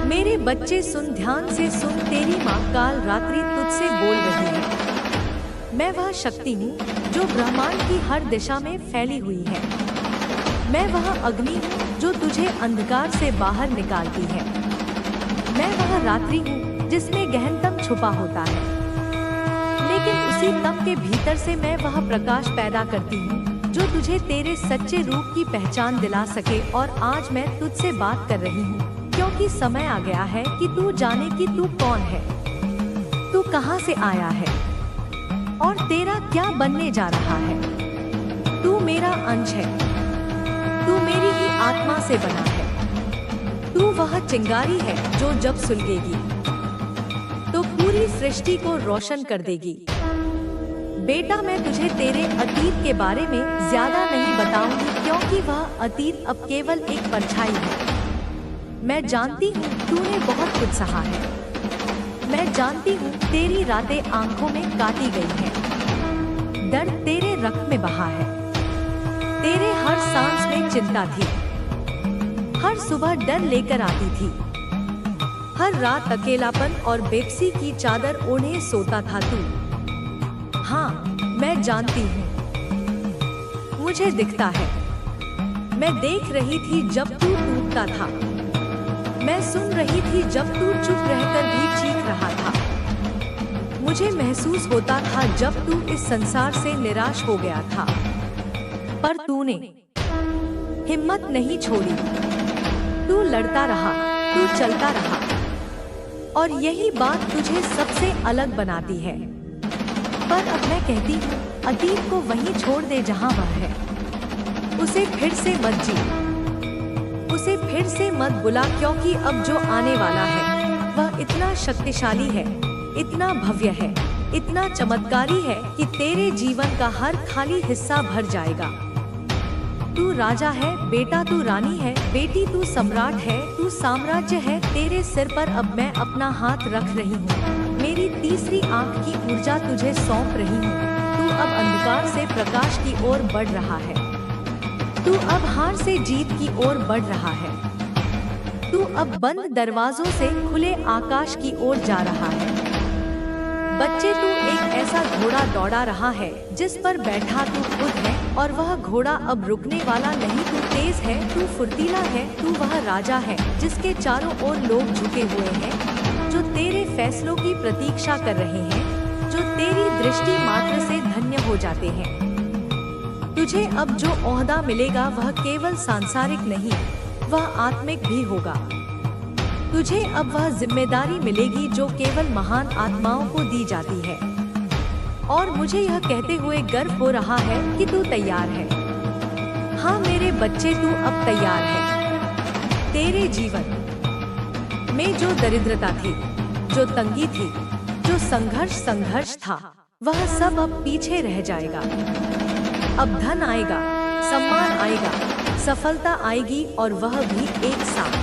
मेरे बच्चे सुन, ध्यान से सुन, तेरी माँ काल रात्रि तुझसे बोल रही है। मैं वह शक्ति हूँ जो ब्रह्मांड की हर दिशा में फैली हुई है। मैं वह अग्नि हूँ जो तुझे अंधकार से बाहर निकालती है। मैं वह रात्रि हूँ जिसमें गहनतम छुपा होता है, लेकिन उसी तम के भीतर से मैं वह प्रकाश पैदा करती हूँ जो तुझे तेरे सच्चे रूप की पहचान दिला सके। और आज मैं तुझसे बात कर रही हूँ क्योंकि समय आ गया है कि तू जाने कि तू कौन है, तू कहाँ से आया है और तेरा क्या बनने जा रहा है। तू मेरा अंश है, तू मेरी ही आत्मा से बना है। तू वह चिंगारी है जो जब सुलगेगी तो पूरी सृष्टि को रोशन कर देगी। बेटा, मैं तुझे तेरे अतीत के बारे में ज्यादा नहीं बताऊंगी क्योंकि वह अतीत अब केवल एक परछाई है। मैं जानती हूँ तूने बहुत कुछ सहा है। मैं जानती हूँ तेरी रातें आंखों में काटी गई हैं। दर्द तेरे रक्त में बहा है। तेरे हर सांस में चिंता थी। हर सुबह डर लेकर आती थी। हर रात अकेलापन और बेबसी की चादर ओढ़े सोता था तू। हाँ, मैं जानती हूँ, मुझे दिखता है। मैं देख रही थी जब तू टूटता था। मैं सुन रही थी जब तू चुप रहकर भी चीख रहा था। मुझे महसूस होता था जब तू इस संसार से निराश हो गया था, पर तूने हिम्मत नहीं छोड़ी। तू लड़ता रहा, तू चलता रहा, और यही बात तुझे सबसे अलग बनाती है। पर अब मैं कहती हूँ, अतीत को वहीं छोड़ दे जहाँ वह है। उसे फिर से मत जी, उसे फिर से मत बुला, क्योंकि अब जो आने वाला है वह इतना शक्तिशाली है, इतना भव्य है, इतना चमत्कारी है कि तेरे जीवन का हर खाली हिस्सा भर जाएगा। तू राजा है बेटा, तू रानी है बेटी, तू सम्राट है, तू साम्राज्य है। तेरे सिर पर अब मैं अपना हाथ रख रही हूँ। मेरी तीसरी आंख की ऊर्जा तुझे सौंप रही हूँ। तू अब अंधकार से प्रकाश की ओर बढ़ रहा है। तू अब हार से जीत की ओर बढ़ रहा है। तू अब बंद दरवाजों से खुले आकाश की ओर जा रहा है। बच्चे, तू एक ऐसा घोड़ा दौड़ा रहा है जिस पर बैठा तू खुद है, और वह घोड़ा अब रुकने वाला नहीं। तू तेज है, तू फुर्तीला है, तू वह राजा है जिसके चारों ओर लोग झुके हुए हैं, जो तेरे फैसलों की प्रतीक्षा कर रहे हैं, जो तेरी दृष्टि मात्र से धन्य हो जाते हैं। तुझे अब जो ओहदा मिलेगा वह केवल सांसारिक नहीं, वह आत्मिक भी होगा। तुझे अब वह जिम्मेदारी मिलेगी जो केवल महान आत्माओं को दी जाती है। और मुझे यह कहते हुए गर्व हो रहा है कि तू तैयार है। हाँ मेरे बच्चे, तू अब तैयार है। तेरे जीवन में जो दरिद्रता थी, जो तंगी थी, जो संघर्ष था, वह सब अब पीछे रह जाएगा। अब धन आएगा, सम्मान आएगा, सफलता आएगी, और वह भी एक साथ।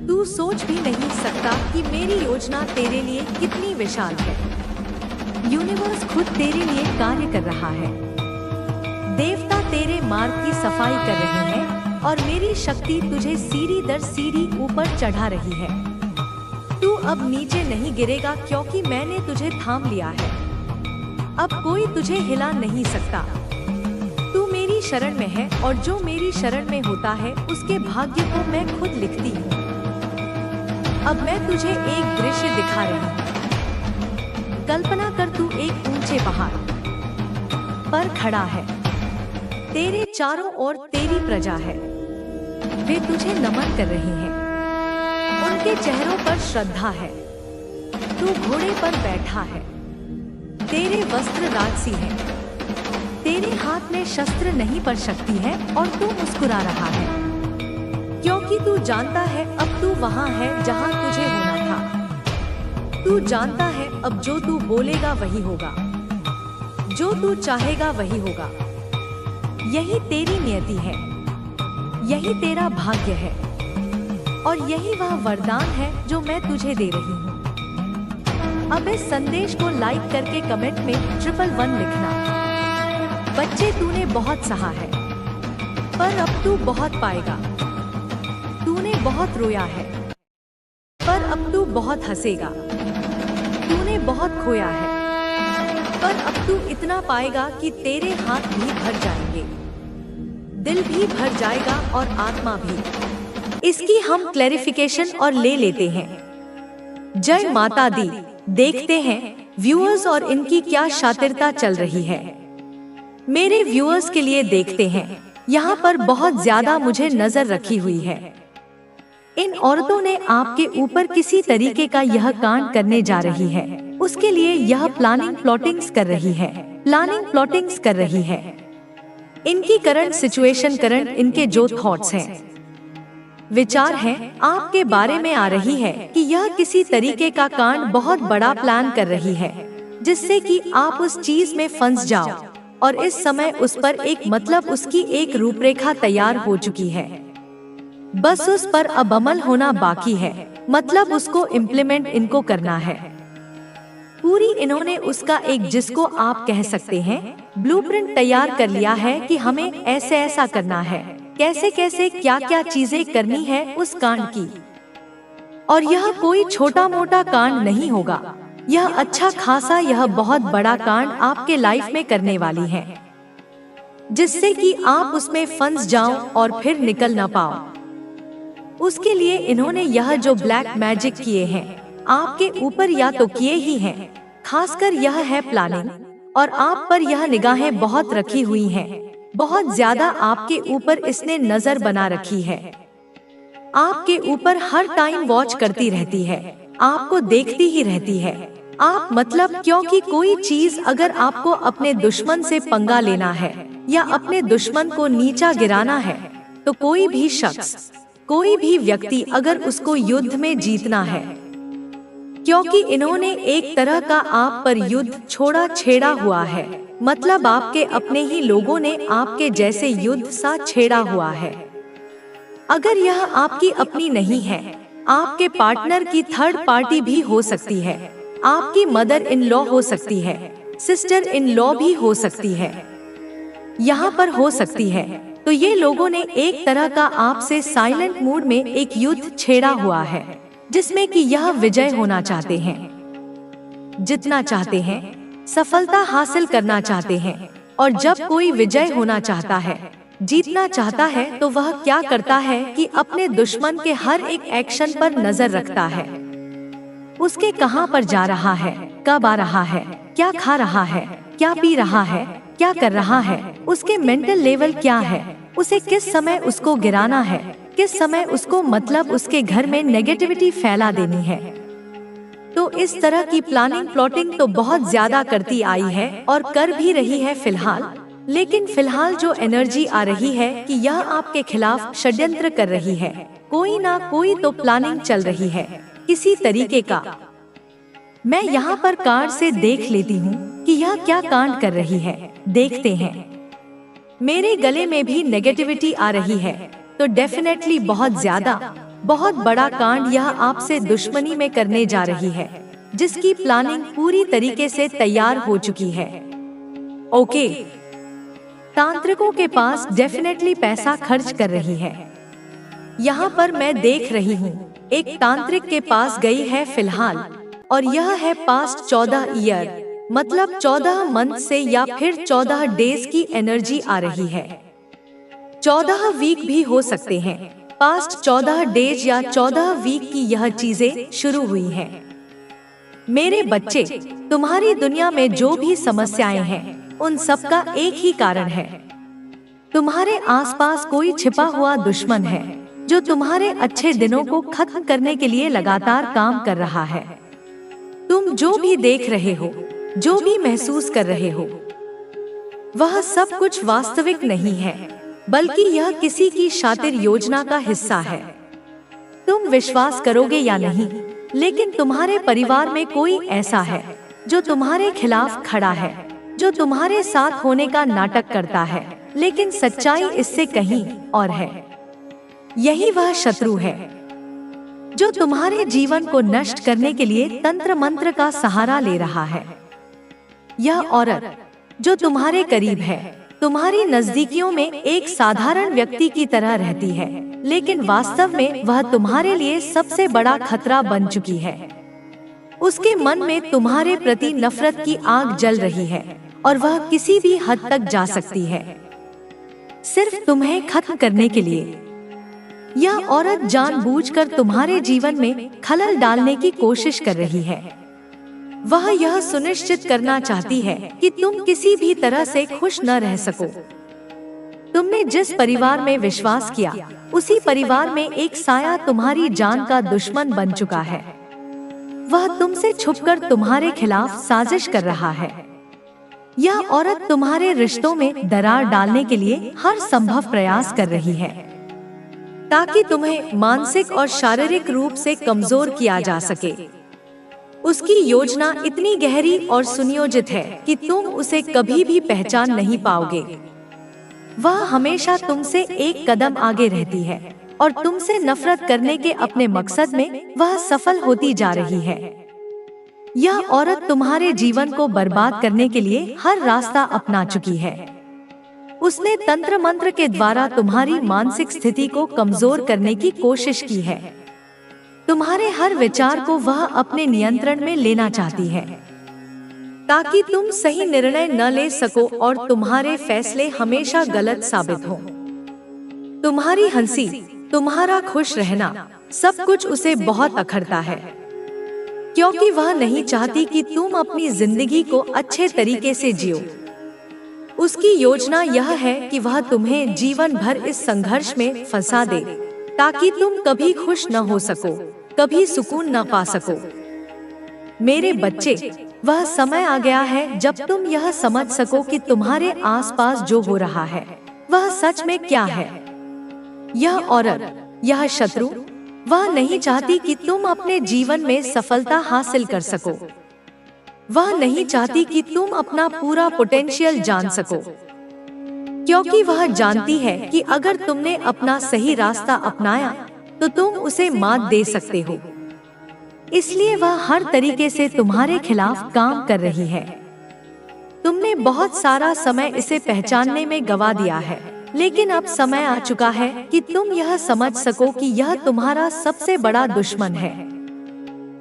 तू सोच भी नहीं सकता कि मेरी योजना तेरे लिए कितनी विशाल है। यूनिवर्स खुद तेरे लिए कार्य कर रहा है। देवता तेरे मार्ग की सफाई कर रहे हैं, और मेरी शक्ति तुझे सीढ़ी दर सीढ़ी ऊपर चढ़ा रही है। तू अब नीचे नहीं गिरेगा क्योंकि मैंने तुझे थाम लिया है। अब कोई तुझे हिला नहीं सकता। तू मेरी शरण में है, और जो मेरी शरण में होता है उसके भाग्य को मैं खुद लिखती हूँ। अब मैं तुझे एक दृश्य दिखा रही हूँ। कल्पना कर, तू एक ऊंचे पहाड़ पर खड़ा है। तेरे चारों ओर तेरी प्रजा है। वे तुझे नमन कर रही हैं। उनके चेहरों पर श्रद्धा है। तू घोड़े पर बैठा है। तेरे वस्त्र राजसी हैं। तेरे हाथ में शस्त्र नहीं पर शक्ति है, और तू मुस्कुरा रहा है क्योंकि तू जानता है अब तू वहाँ है जहाँ तुझे होना था। तू जानता है अब जो तू बोलेगा वही होगा, जो तू चाहेगा वही होगा। यही तेरी नियति है, यही तेरा भाग्य है, और यही वह वरदान है जो मैं तुझे दे रही हूँ। अब इस संदेश को लाइक करके कमेंट में 111 लिखना। बच्चे, तूने बहुत सहा है, पर अब तू बहुत पाएगा। तूने बहुत रोया है, अब तू बहुत हंसेगा। तूने बहुत खोया है, पर अब तू इतना पाएगा कि तेरे हाथ भी भर जाएंगे, दिल भी भर जाएगा और आत्मा भी। इसकी हम क्लैरिफिकेशन और ले लेते हैं। जय माता दी। देखते हैं व्यूअर्स और इनकी क्या शातिरता चल रही है। मेरे व्यूअर्स के लिए देखते हैं, यहाँ पर बहुत ज्यादा मुझे नजर रखी हुई है। इन औरतों ने आपके ऊपर किसी तरीके का यह कांड करने जा रही है, उसके लिए यह प्लानिंग प्लॉटिंग्स कर रही है, इनकी करंट सिचुएशन, करंट इनके जो थॉट्स हैं, विचार हैं, आपके बारे में आ रही है कि यह किसी तरीके का कांड बहुत बड़ा प्लान कर रही है, जिससे कि आप उस चीज में फंस जाओ। और इस समय उस पर उसकी एक रूपरेखा तैयार हो चुकी है, बस उस पर अब अमल होना बाकी है, उसको इम्प्लीमेंट इनको करना है। पूरी इन्होंने उसका एक, जिसको आप कह सकते हैं, ब्लूप्रिंट तैयार कर लिया है कि हमें ऐसे ऐसा करना है, कैसे कैसे क्या क्या चीजें करनी है उस कांड की। और यह कोई छोटा मोटा कांड नहीं होगा, यह अच्छा खासा, यह बहुत बड़ा कांड आपके लाइफ में करने वाली है, जिससे कि आप उसमें फंस जाओ और फिर निकल ना पाओ। उसके लिए इन्होंने यह जो ब्लैक मैजिक किए हैं आपके ऊपर, या तो किए ही हैं, खासकर यह है प्लानिंग, और आप पर यह निगाहें बहुत रखी हुई हैं, बहुत ज्यादा आपके ऊपर इसने नजर बना रखी है, आपके ऊपर हर टाइम वॉच करती रहती है, आपको देखती ही रहती है। आप क्योंकि कोई चीज अगर आपको अपने दुश्मन से पंगा लेना है या अपने दुश्मन को नीचा गिराना है, तो कोई भी शख्स, कोई भी व्यक्ति अगर उसको युद्ध में जीतना है, क्योंकि इन्होंने एक तरह का आप पर युद्ध छोड़ा छेड़ा हुआ है, आपके अपने ही लोगों ने आपके जैसे युद्ध सा छेड़ा हुआ है। अगर यह आपकी अपनी नहीं है, आपके पार्टनर की थर्ड पार्टी भी हो सकती है, आपकी मदर इन लॉ हो सकती है, सिस्टर इन लॉ भी हो सकती है, यहाँ पर हो सकती है। तो ये लोगों ने एक तरह का आपसे साइलेंट मूड में एक युद्ध छेड़ा हुआ है, जिसमें कि यह विजय होना चाहते हैं, जितना चाहते हैं, सफलता हासिल करना चाहते हैं। और जब कोई विजय होना चाहता है, जीतना चाहता है, तो वह क्या करता है कि अपने दुश्मन के हर एक एक्शन पर नजर रखता है, उसके कहां पर जा रहा है, कब आ रहा है, क्या खा रहा है, क्या पी रहा है, क्या कर रहा है, उसके मेंटल लेवल क्या है, उसे किस समय उसको गिराना है, किस समय उसको उसके घर में नेगेटिविटी फैला देनी है। तो इस तरह की प्लानिंग प्लॉटिंग तो बहुत ज्यादा करती आई है और कर भी रही है फिलहाल। लेकिन फिलहाल जो एनर्जी आ रही है कि यह आपके खिलाफ षड्यंत्र कर रही है, कोई ना कोई तो प्लानिंग चल रही है किसी तरीके का। मैं यहाँ पर कार्ड से देख लेती हूँ कि यह क्या कांड कर रही है। देखते हैं। मेरे गले में भी नेगेटिविटी आ रही है, तो डेफिनेटली बहुत ज्यादा, बहुत बड़ा कांड यह आपसे दुश्मनी में करने जा रही है, जिसकी प्लानिंग पूरी तरीके से तैयार हो चुकी है। ओके, तांत्रिकों के पास डेफिनेटली पैसा खर्च कर रही है। यहाँ पर मैं देख रही हूँ एक तांत्रिक के पास गई है फिलहाल, और यह है पास्ट 14 ईयर, 14 मंथ से या फिर 14 डेज की एनर्जी आ रही है। 14 वीक भी हो सकते हैं, पास्ट 14 डेज या 14 वीक की यह चीजें शुरू हुई हैं। मेरे बच्चे, तुम्हारी दुनिया में जो भी समस्याएं हैं, उन सब का एक ही कारण है। तुम्हारे आसपास कोई छिपा हुआ दुश्मन है, जो तुम्हारे अच्छे दिनों को खत्म करने के लिए लगातार काम कर रहा है। तुम जो भी देख रहे हो, जो भी महसूस कर रहे हो, वह सब कुछ वास्तविक नहीं है, बल्कि यह किसी की शातिर योजना का हिस्सा है। तुम विश्वास करोगे या नहीं, लेकिन तुम्हारे परिवार में कोई ऐसा है जो तुम्हारे खिलाफ खड़ा है, जो तुम्हारे साथ होने का नाटक करता है, लेकिन सच्चाई इससे कहीं और है। यही वह शत्रु है जो तुम्हारे जीवन को नष्ट करने के लिए तंत्र मंत्र का सहारा ले रहा है। यह औरत जो तुम्हारे करीब है, तुम्हारी नजदीकियों में एक साधारण व्यक्ति की तरह रहती है, लेकिन वास्तव में वह तुम्हारे लिए सबसे बड़ा खतरा बन चुकी है। उसके मन में तुम्हारे प्रति नफरत की आग जल रही है और वह किसी भी हद तक जा सकती है, सिर्फ तुम्हें खत्म करने के लिए। यह औरत जानबूझकर तुम्हारे जीवन में खलल डालने की कोशिश कर रही है। वह यह सुनिश्चित करना चाहती है कि तुम किसी भी तरह से खुश न रह सको। तुमने जिस परिवार में विश्वास किया, उसी परिवार में एक साया तुम्हारी जान का दुश्मन बन चुका है। वह तुमसे छुपकर तुम्हारे खिलाफ साजिश कर रहा है। यह औरत तुम्हारे रिश्तों में दरार डालने के लिए हर संभव प्रयास कर रही है, ताकि तुम्हें मानसिक और शारीरिक रूप से कमजोर किया जा सके। उसकी योजना इतनी गहरी और सुनियोजित है कि तुम उसे कभी भी पहचान नहीं पाओगे। वह हमेशा तुमसे एक कदम आगे रहती है और तुमसे नफरत करने के अपने मकसद में वह सफल होती जा रही है। यह औरत तुम्हारे जीवन को बर्बाद करने के लिए हर रास्ता अपना चुकी है। उसने तंत्र मंत्र के द्वारा तुम्हारी मानसिक स्थिति को कमजोर करने की कोशिश की है। तुम्हारे हर विचार को वह अपने नियंत्रण में लेना चाहती है, ताकि तुम सही निर्णय न ले सको और तुम्हारे फैसले हमेशा गलत साबित हों। तुम्हारी हंसी, तुम्हारा खुश रहना, सब कुछ उसे बहुत अखरता है, क्योंकि वह नहीं चाहती कि तुम अपनी जिंदगी को अच्छे तरीके से जियो। उसकी योजना यह है कि वह तुम्हें जीवन भर इस संघर्ष में फंसा दे, ताकि तुम कभी खुश न हो सको, कभी सुकून न पा सको। मेरे बच्चे, वह समय आ गया है जब तुम यह समझ सको कि तुम्हारे आसपास जो हो रहा है वह सच में क्या है। यह औरत, यह शत्रु, वह नहीं चाहती कि तुम अपने जीवन में सफलता हासिल कर सको। वह नहीं चाहती कि तुम अपना पूरा पोटेंशियल जान सको, क्योंकि वह जानती है कि अगर तुमने अपना सही रास्ता अपनाया तो तुम उसे मात दे सकते हो। इसलिए वह हर तरीके से तुम्हारे खिलाफ काम कर रही है। तुमने बहुत सारा समय इसे पहचानने में गवा दिया है, लेकिन अब समय आ चुका है कि तुम यह समझ सको कि यह तुम्हारा सबसे बड़ा दुश्मन है।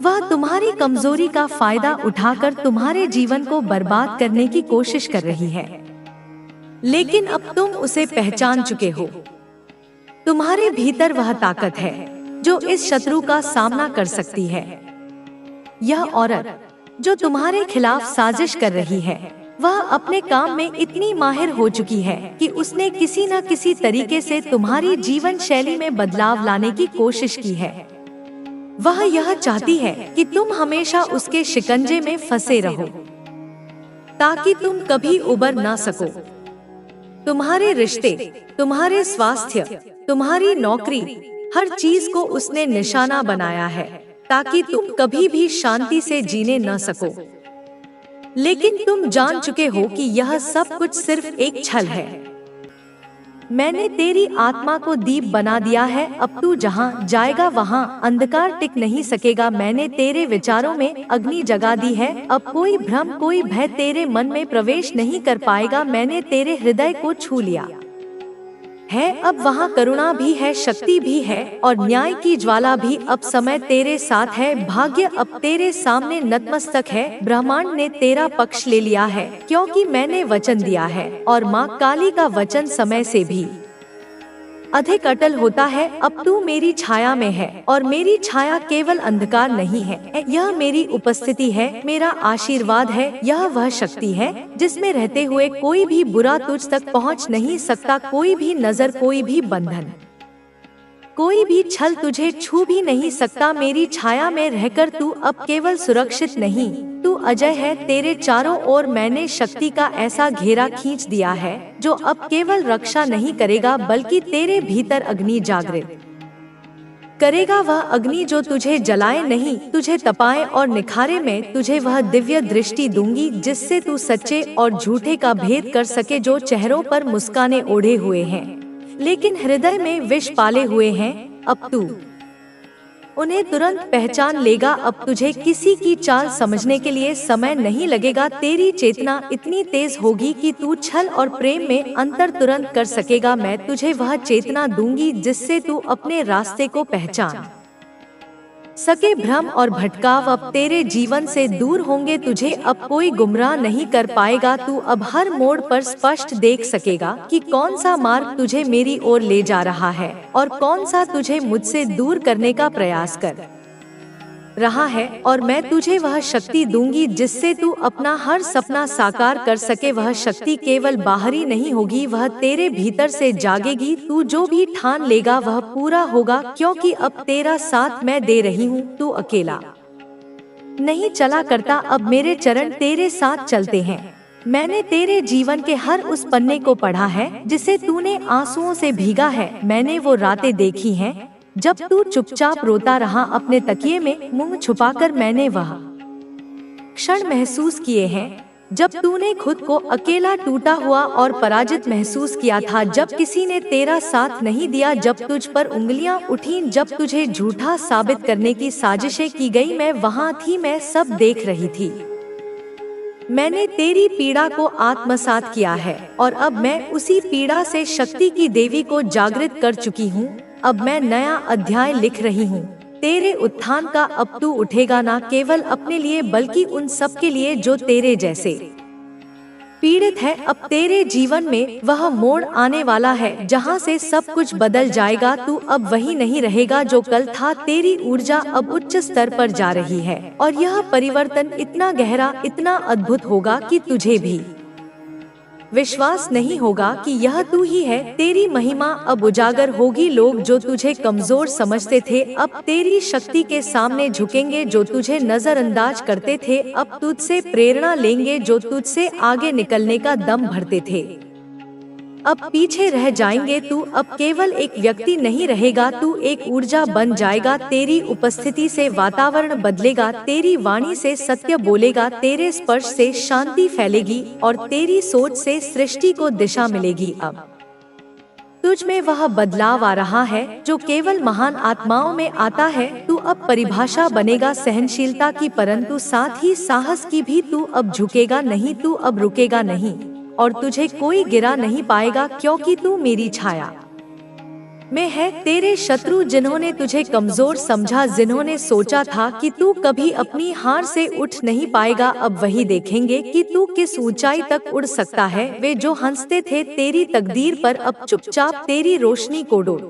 वह तुम्हारी कमजोरी का फायदा उठाकर तुम्हारे जीवन को बर्बाद करने की कोशिश कर रही है, लेकिन अब तुम उसे पहचान चुके हो। तुम्हारे भीतर वह ताकत है जो इस शत्रु का सामना कर सकती है। यह औरत जो तुम्हारे खिलाफ साजिश कर रही है, वह अपने काम में इतनी माहिर हो चुकी है कि उसने किसी न किसी तरीके से तुम्हारी जीवन शैली में बदलाव लाने की कोशिश की है। वह यह चाहती है कि तुम हमेशा उसके शिकंजे में फंसे रहो, ताकि तुम कभी उबर ना सको। तुम्हारे रिश्ते, तुम्हारे स्वास्थ्य, तुम्हारी नौकरी, हर चीज को उसने निशाना बनाया है, ताकि तुम कभी भी शांति से जीने न सको। लेकिन तुम जान चुके हो कि यह सब कुछ सिर्फ एक छल है। मैंने तेरी आत्मा को दीप बना दिया है, अब तू जहाँ जाएगा वहाँ अंधकार टिक नहीं सकेगा। मैंने तेरे विचारों में अग्नि जगा दी है, अब कोई भ्रम, कोई भय तेरे मन में प्रवेश नहीं कर पाएगा। मैंने तेरे हृदय को छू लिया है, अब वहाँ करुणा भी है, शक्ति भी है और न्याय की ज्वाला भी। अब समय तेरे साथ है, भाग्य अब तेरे सामने नतमस्तक है। ब्रह्मांड ने तेरा पक्ष ले लिया है, क्योंकि मैंने वचन दिया है और माँ काली का वचन समय से भी अधिक अटल होता है। अब तू मेरी छाया में है और मेरी छाया केवल अंधकार नहीं है, यह मेरी उपस्थिति है, मेरा आशीर्वाद है। यह वह शक्ति है जिसमें रहते हुए कोई भी बुरा तुझ तक पहुंच नहीं सकता। कोई भी नजर, कोई भी बंधन, कोई भी छल तुझे छू भी नहीं सकता। मेरी छाया में रहकर तू अब केवल सुरक्षित नहीं, तू अजय है। तेरे चारों ओर मैंने शक्ति का ऐसा घेरा खींच दिया है जो अब केवल रक्षा नहीं करेगा, बल्कि तेरे भीतर अग्नि जागृत करेगा। वह अग्नि जो तुझे जलाए नहीं, तुझे तपाए और निखारे। में तुझे वह दिव्य दृष्टि दूंगी जिससे तू सच्चे और झूठे का भेद कर सके। जो चेहरों पर मुस्काने ओढ़े हुए हैं लेकिन हृदय में विष पाले हुए हैं, अब तू उन्हें तुरंत पहचान लेगा। अब तुझे किसी की चाल समझने के लिए समय नहीं लगेगा। तेरी चेतना इतनी तेज होगी कि तू छल और प्रेम में अंतर तुरंत कर सकेगा। मैं तुझे वह चेतना दूंगी जिससे तू अपने रास्ते को पहचान सके। भ्रम और भटकाव अब तेरे जीवन से दूर होंगे। तुझे अब कोई गुमराह नहीं कर पाएगा। तू अब हर मोड़ पर स्पष्ट देख सकेगा कि कौन सा मार्ग तुझे मेरी ओर ले जा रहा है और कौन सा तुझे मुझसे दूर करने का प्रयास कर रहा है। और मैं तुझे वह शक्ति दूंगी जिससे तू अपना हर सपना साकार कर सके। वह शक्ति केवल बाहरी नहीं होगी, वह तेरे भीतर से जागेगी। तू जो भी ठान लेगा वह पूरा होगा, क्योंकि अब तेरा साथ मैं दे रही हूँ। तू अकेला नहीं चला करता, अब मेरे चरण तेरे साथ चलते हैं। मैंने तेरे जीवन के हर उस पन्ने को पढ़ा है जिसे तूने आंसुओं से भीगा है। मैंने वो रातें देखी हैं जब तू चुपचाप रोता रहा अपने तकिए में मुंह छुपाकर। मैंने वह क्षण महसूस किए हैं जब तूने खुद को अकेला, टूटा हुआ और पराजित महसूस किया था। जब किसी ने तेरा साथ नहीं दिया, जब तुझ पर उंगलियां उठी, जब तुझे झूठा साबित करने की साजिशें की गई। मैं वहां थी, मैं सब देख रही थी। मैंने तेरी पीड़ा को आत्मसात किया है और अब मैं उसी पीड़ा से शक्ति की देवी को जागृत कर चुकी हूँ। अब मैं नया अध्याय लिख रही हूँ तेरे उत्थान का। अब तू उठेगा ना केवल अपने लिए बल्कि उन सब के लिए जो तेरे जैसे पीड़ित है। अब तेरे जीवन में वह मोड़ आने वाला है जहाँ से सब कुछ बदल जाएगा। तू अब वही नहीं रहेगा जो कल था। तेरी ऊर्जा अब उच्च स्तर पर जा रही है और यह परिवर्तन इतना गहरा, इतना अद्भुत होगा कि तुझे भी विश्वास नहीं होगा कि यह तू ही है। तेरी महिमा अब उजागर होगी। लोग जो तुझे कमजोर समझते थे अब तेरी शक्ति के सामने झुकेंगे। जो तुझे नजरअंदाज करते थे अब तुझसे प्रेरणा लेंगे। जो तुझसे आगे निकलने का दम भरते थे अब पीछे रह जाएंगे। तू अब केवल एक व्यक्ति नहीं रहेगा, तू एक ऊर्जा बन जाएगा। तेरी उपस्थिति से वातावरण बदलेगा, तेरी वाणी से सत्य बोलेगा, तेरे स्पर्श से शांति फैलेगी और तेरी सोच से सृष्टि को दिशा मिलेगी। अब तुझ में वह बदलाव आ रहा है जो केवल महान आत्माओं में आता है। तू अब परिभाषा बनेगा सहनशीलता की, परंतु साथ ही साहस की भी। तू अब झुकेगा नहीं, तू अब रुकेगा नहीं और तुझे कोई गिरा नहीं पाएगा, क्योंकि तू मेरी छाया में है। तेरे शत्रु जिन्होंने तुझे कमजोर समझा, जिन्होंने सोचा था कि तू कभी अपनी हार से उठ नहीं पाएगा, अब वही देखेंगे कि तू किस ऊंचाई तक उड़ सकता है। वे जो हंसते थे तेरी तकदीर पर अब चुपचाप तेरी रोशनी को डोल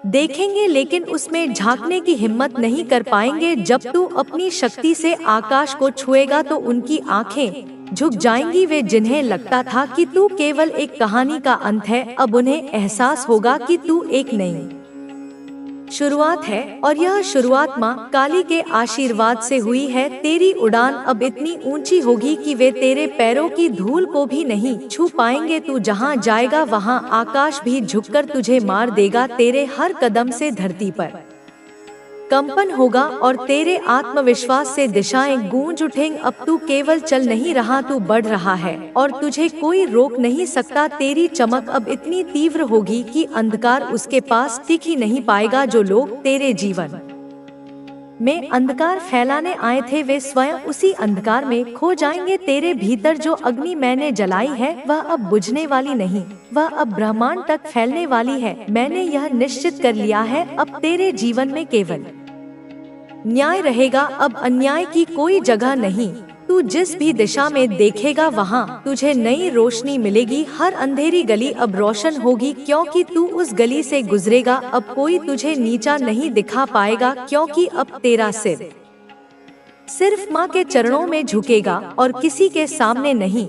देखेंगे, लेकिन उसमें झांकने की हिम्मत नहीं कर पाएंगे। जब तू अपनी शक्ति से आकाश को छुएगा तो उनकी आंखें झुक जाएंगी। वे जिन्हें लगता था कि तू केवल एक कहानी का अंत है, अब उन्हें एहसास होगा कि तू एक नई शुरुआत है और यह शुरुआत माँ काली के आशीर्वाद से हुई है। तेरी उड़ान अब इतनी ऊंची होगी कि वे तेरे पैरों की धूल को भी नहीं छू पाएंगे। तू जहाँ जाएगा वहाँ आकाश भी झुककर तुझे मार देगा। तेरे हर कदम से धरती पर कंपन होगा और तेरे आत्मविश्वास से दिशाएं गूंज उठेंगी। अब तू केवल चल नहीं रहा, तू बढ़ रहा है और तुझे कोई रोक नहीं सकता। तेरी चमक अब इतनी तीव्र होगी कि अंधकार उसके पास टिक ही नहीं पाएगा। जो लोग तेरे जीवन में अंधकार फैलाने आए थे वे स्वयं उसी अंधकार में खो जाएंगे। तेरे भीतर जो अग्नि मैंने जलाई है वह अब बुझने वाली नहीं, वह अब ब्रह्मांड तक फैलने वाली है। मैंने यह निश्चित कर लिया है, अब तेरे जीवन में केवल न्याय रहेगा, अब अन्याय की कोई जगह नहीं। तू जिस भी दिशा में देखेगा वहाँ तुझे नई रोशनी मिलेगी। हर अंधेरी गली अब रोशन होगी, क्योंकि तू उस गली से गुजरेगा। अब कोई तुझे नीचा नहीं दिखा पाएगा, क्योंकि अब तेरा सिर सिर्फ माँ के चरणों में झुकेगा और किसी के सामने नहीं।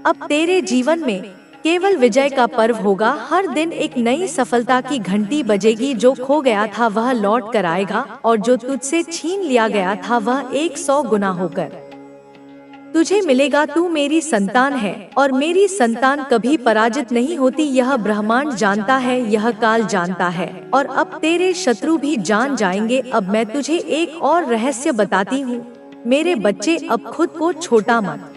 अब तेरे जीवन में केवल विजय का पर्व होगा। हर दिन एक नई सफलता की घंटी बजेगी। जो खो गया था वह लौट कर आएगा और जो तुझसे छीन लिया गया था वह 100 गुना होकर तुझे मिलेगा। तू मेरी संतान है और मेरी संतान कभी पराजित नहीं होती। यह ब्रह्मांड जानता है, यह काल जानता है और अब तेरे शत्रु भी जान जाएंगे। अब मैं तुझे एक और रहस्य बताती हूँ। मेरे बच्चे, अब खुद को छोटा मत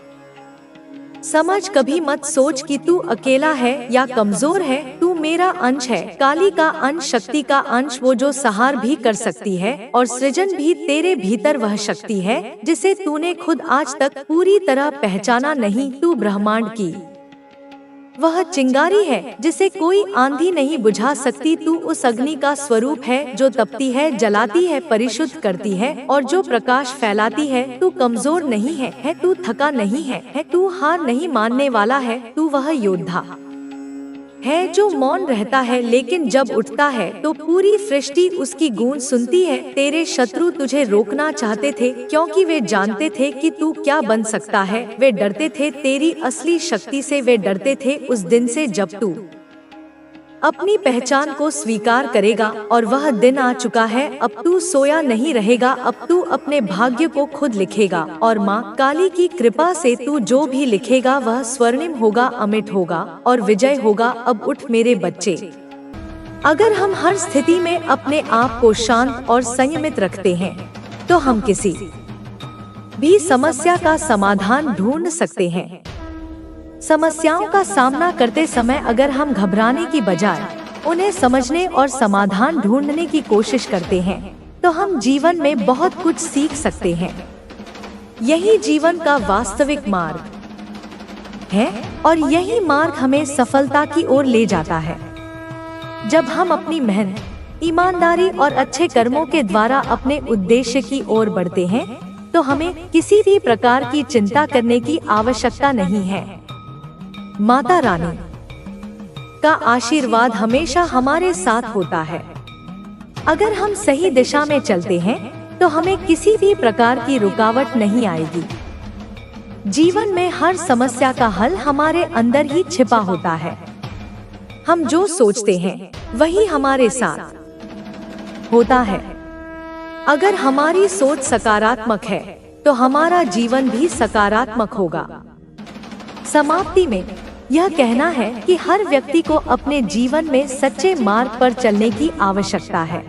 समझ कभी मत सोच कि तू अकेला है या कमजोर है, तू मेरा अंश है, काली का अंश, शक्ति का अंश, वो जो सहार भी कर सकती है और सृजन भी। तेरे भीतर वह शक्ति है जिसे तूने खुद आज तक पूरी तरह पहचाना नहीं। तू ब्रह्मांड की वह चिंगारी है जिसे कोई आंधी नहीं बुझा सकती। तू उस अग्नि का स्वरूप है जो तपती है, जलाती है, परिशुद्ध करती है और जो प्रकाश फैलाती है। तू कमजोर नहीं है, तू थका नहीं है, तू हार नहीं मानने वाला है। तू वह योद्धा है जो मौन रहता है लेकिन जब उठता है तो पूरी सृष्टि उसकी गूंज सुनती है। तेरे शत्रु तुझे रोकना चाहते थे क्योंकि वे जानते थे कि तू क्या बन सकता है। वे डरते थे तेरी असली शक्ति से, वे डरते थे उस दिन से जब तू अपनी पहचान को स्वीकार करेगा। और वह दिन आ चुका है, अब तू सोया नहीं रहेगा, अब तू अपने भाग्य को खुद लिखेगा। और माँ काली की कृपा से तू जो भी लिखेगा वह स्वर्णिम होगा, अमिट होगा और विजय होगा। अब उठ मेरे बच्चे। अगर हम हर स्थिति में अपने आप को शांत और संयमित रखते हैं तो हम किसी भी समस्या का समाधान ढूंढ सकते हैं। समस्याओं का सामना करते समय अगर हम घबराने की बजाय उन्हें समझने और समाधान ढूंढने की कोशिश करते हैं तो हम जीवन में बहुत कुछ सीख सकते हैं। यही जीवन का वास्तविक मार्ग है और यही मार्ग हमें सफलता की ओर ले जाता है। जब हम अपनी मेहनत, ईमानदारी और अच्छे कर्मों के द्वारा अपने उद्देश्य की ओर बढ़ते हैं तो हमें किसी भी प्रकार की चिंता करने की आवश्यकता नहीं है। माता रानी का आशीर्वाद हमेशा हमारे साथ होता है। अगर हम सही दिशा में चलते हैं तो हमें किसी भी प्रकार की रुकावट नहीं आएगी। जीवन में हर समस्या का हल हमारे अंदर ही छिपा होता है। हम जो सोचते हैं वही हमारे साथ होता है। अगर हमारी सोच सकारात्मक है तो हमारा जीवन भी सकारात्मक होगा। समाप्ति में यह कहना है कि हर व्यक्ति को अपने जीवन में सच्चे मार्ग पर चलने की आवश्यकता है।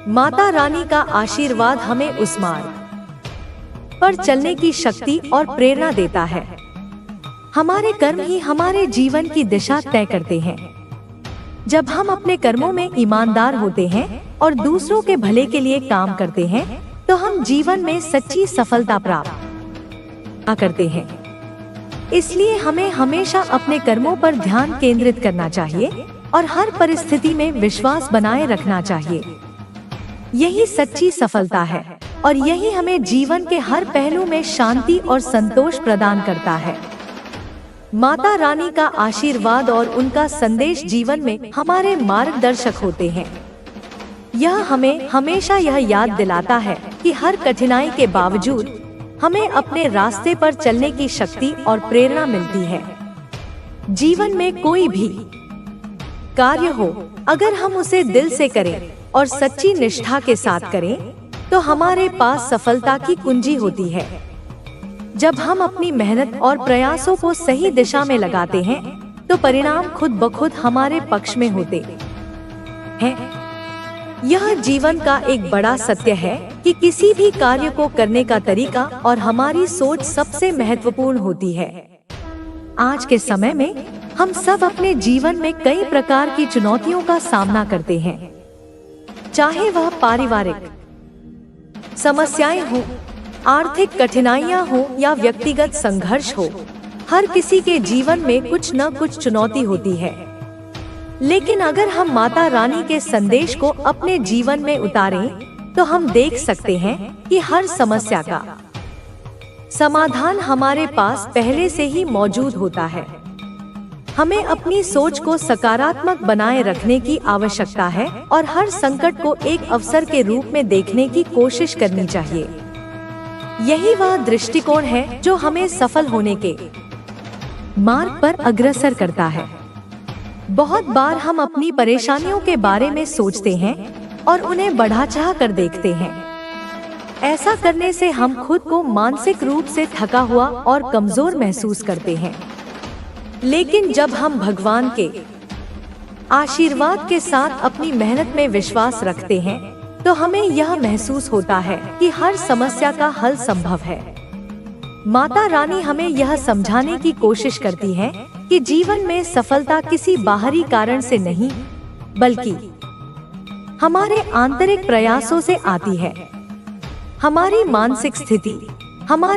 माता रानी का आशीर्वाद हमें उस मार्ग पर चलने की शक्ति और प्रेरणा देता है। हमारे कर्म ही हमारे जीवन की दिशा तय करते हैं। जब हम अपने कर्मों में ईमानदार होते हैं और दूसरों के भले के लिए काम करते हैं तो हम जीवन में सच्ची सफलता प्राप्त करते हैं। इसलिए हमें हमेशा अपने कर्मों पर ध्यान केंद्रित करना चाहिए और हर परिस्थिति में विश्वास बनाए रखना चाहिए। यही सच्ची सफलता है और यही हमें जीवन के हर पहलू में शांति और संतोष प्रदान करता है। माता रानी का आशीर्वाद और उनका संदेश जीवन में हमारे मार्गदर्शक होते हैं। यह हमें हमेशा यह याद दिलाता है कि हर कठिनाई के बावजूद हमें अपने रास्ते पर चलने की शक्ति और प्रेरणा मिलती है। जीवन में कोई भी कार्य हो, अगर हम उसे दिल से करें और सच्ची निष्ठा के साथ करें तो हमारे पास सफलता की कुंजी होती है। जब हम अपनी मेहनत और प्रयासों को सही दिशा में लगाते हैं तो परिणाम खुद ब खुद हमारे पक्ष में होते हैं। यह जीवन का एक बड़ा सत्य है कि किसी भी कार्य को करने का तरीका और हमारी सोच सबसे महत्वपूर्ण होती है। आज के समय में हम सब अपने जीवन में कई प्रकार की चुनौतियों का सामना करते हैं, चाहे वह पारिवारिक समस्याएं हो, आर्थिक कठिनाइयां हो या व्यक्तिगत संघर्ष हो। हर किसी के जीवन में कुछ न कुछ चुनौती होती है, लेकिन अगर हम माता रानी के संदेश को अपने जीवन में उतारें तो हम देख सकते हैं कि हर समस्या का समाधान हमारे पास पहले से ही मौजूद होता है। हमें अपनी सोच को सकारात्मक बनाए रखने की आवश्यकता है और हर संकट को एक अवसर के रूप में देखने की कोशिश करनी चाहिए। यही वह दृष्टिकोण है जो हमें सफल होने के मार्ग पर अग्रसर करता है। बहुत बार हम अपनी परेशानियों के बारे में सोचते हैं और उन्हें बढ़ा चढ़ा कर देखते हैं। ऐसा करने से हम खुद को मानसिक रूप से थका हुआ और कमजोर महसूस करते हैं। लेकिन जब हम भगवान के आशीर्वाद के साथ अपनी मेहनत में विश्वास रखते हैं तो हमें यह महसूस होता है कि हर समस्या का हल संभव है। माता रानी हमें यह समझाने की कोशिश करती है कि जीवन में सफलता किसी बाहरी कारण से नहीं, बल्कि हमारे आंतरिक प्रयासों से आती है। हमारी मानसिक स्थिति, हमारे